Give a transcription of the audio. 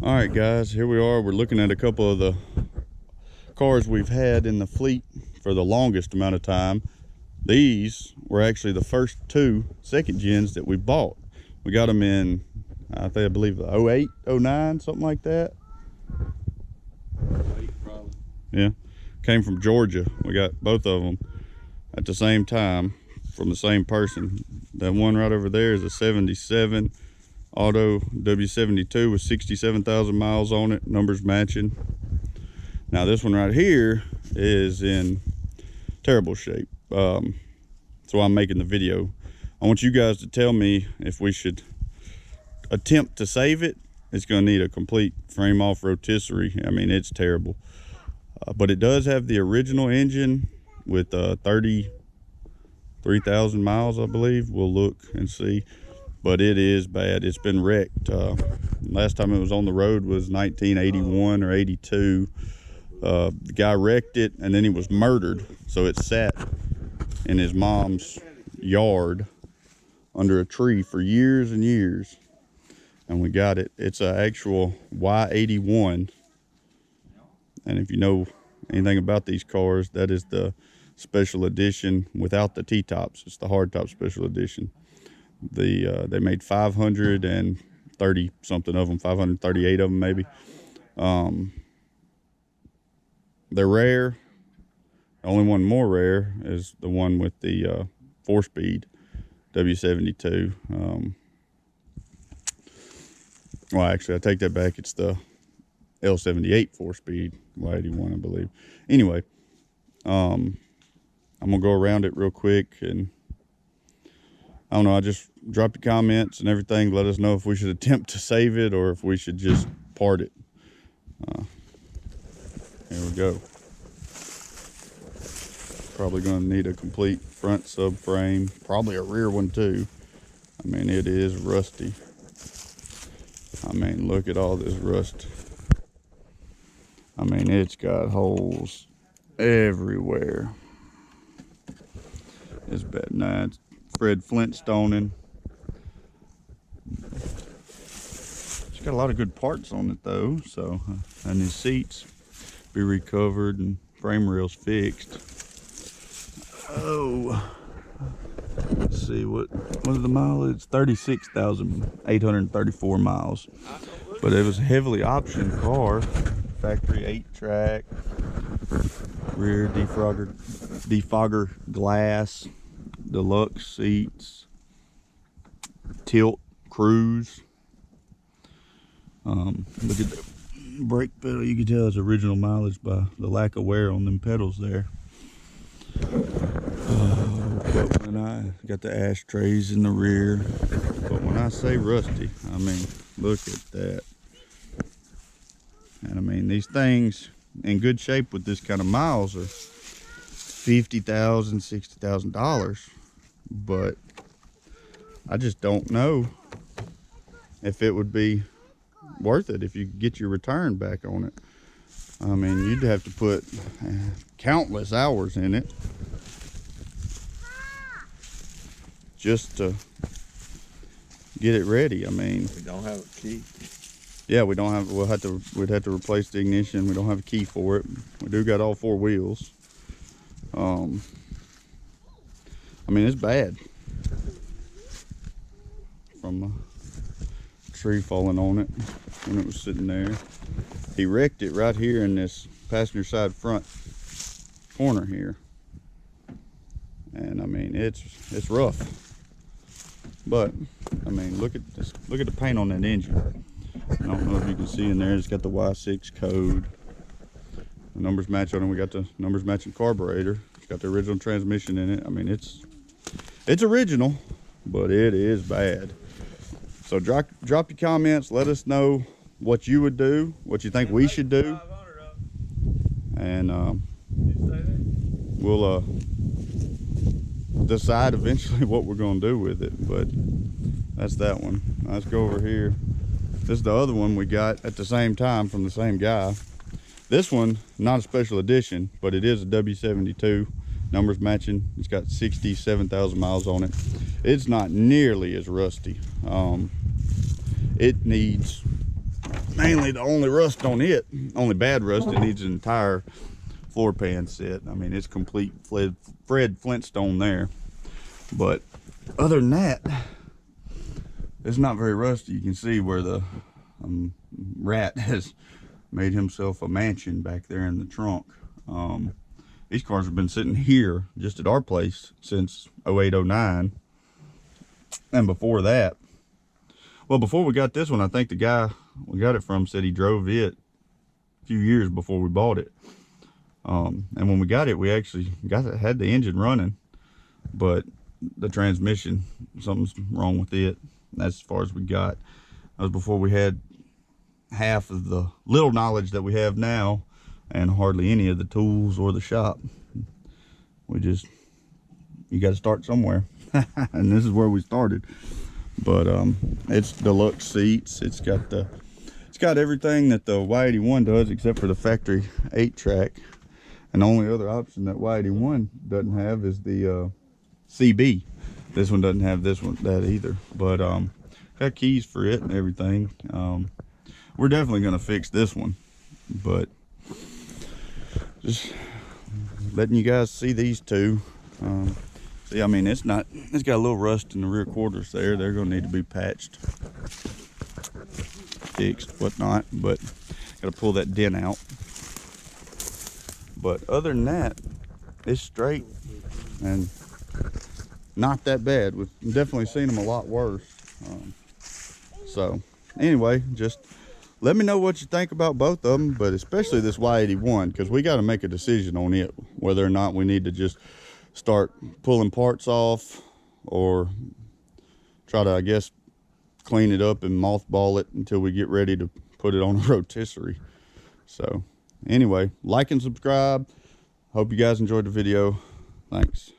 All right, guys, here we are. We're looking at a couple of the cars we've had in the fleet for the longest amount of time. These were actually the first two second gens that we bought. We got them in, I believe 08, 09, something like that. 08 probably. Yeah, came from Georgia. We got both of them at the same time from the same person. That one right over there is a 77 auto W72 with 67,000 miles on it, numbers matching. Now this one right here is in terrible shape. So I'm making the video. I want you guys to tell me if we should attempt to save it. It's going to need a complete frame off rotisserie. I mean, it's terrible. But it does have the original engine with 33,000 miles, I believe. We'll look and see. But it is bad. It's been wrecked. Last time it was on the road was 1981 or 82. The guy wrecked it and then he was murdered. So it sat in his mom's yard under a tree for years and years. And we got it. It's an actual Y81. And if you know anything about these cars, that is the special edition without the T-tops. It's the hardtop special edition. They made 530 something of them, 538 of them maybe. They're rare. The only one more rare is the one with the 4-speed W72. Well, actually, I take that back. It's the L78 4-speed Y81, I believe. Anyway, I'm gonna go around it real quick, and I don't know. I just drop your comments and everything. Let us know if we should attempt to save it or if we should just part it. Here we go. Probably going to need a complete front subframe, probably a rear one too. I mean, it is rusty. I mean, look at all this rust. I mean, it's got holes everywhere. It's bad. Nah, it's Fred Flintstoning. It's got a lot of good parts on it though. So, and these seats be recovered and frame rails fixed. Oh, let's see what is the mileage? 36,834 miles. But it was a heavily optioned car. Factory 8-track, rear defogger glass, deluxe seats, tilt cruise. Look at the brake pedal. You can tell it's original mileage by the lack of wear on them pedals there. But when I got the ashtrays in the rear, but when I say rusty, I mean, look at that. And I mean, these things in good shape with this kind of miles are $50,000, $60,000. But I just don't know if it would be worth it if you get your return back on it. I mean, you'd have to put countless hours in it just to get it ready. I mean, We don't have a key. yeah, we'd have to replace the ignition. We don't have a key for it. We do got all 4 wheels. I mean, it's bad from a tree falling on it when it was sitting there. He wrecked it right here in this passenger side front corner here. And I mean, it's rough. But I mean, look at this. Look at the paint on that engine. I don't know if you can see in there. It's got the Y6 code. The numbers match on it. We got the numbers matching carburetor. It's got the original transmission in it. I mean, it's original, but it is bad. So drop your comments. Let us know what you would do, what you think we should do, and we'll decide eventually what we're going to do with it. But that's that one. Let's go over here. This is the other one we got at the same time from the same guy. This one, not a special edition, but it is a W72, numbers matching. It's got 67,000 miles on it. It's not nearly as rusty. It needs mainly the only rust on it, only bad rust. It needs an entire floor pan set. I mean, it's complete Fred Flintstone there. But other than that, it's not very rusty. You can see where the rat has made himself a mansion back there in the trunk. These cars have been sitting here just at our place since 0809. And before that, well, before we got this one, I think the guy we got it from said he drove it a few years before we bought it. And when we got it, we actually had the engine running, but the transmission, something's wrong with it. That's as far as we got. That was before we had half of the little knowledge that we have now, and hardly any of the tools or the shop. You got to start somewhere. And this is where we started. But it's deluxe seats. It's got everything that the Y81 does except for the factory 8-track. And the only other option that Y81 doesn't have is the CB. This one doesn't have that either. But got keys for it and everything. We're definitely gonna fix this one, but just letting you guys see these two. See, I mean, it's got a little rust in the rear quarters there. They're gonna need to be patched, fixed, whatnot, but gotta pull that dent out. But other than that, it's straight and not that bad. We've definitely seen them a lot worse. So anyway, just let me know what you think about both of them, but especially this Y81, because we got to make a decision on it, whether or not we need to just start pulling parts off or try to, I guess, clean it up and mothball it until we get ready to put it on a rotisserie. So anyway, like and subscribe. Hope you guys enjoyed the video. Thanks.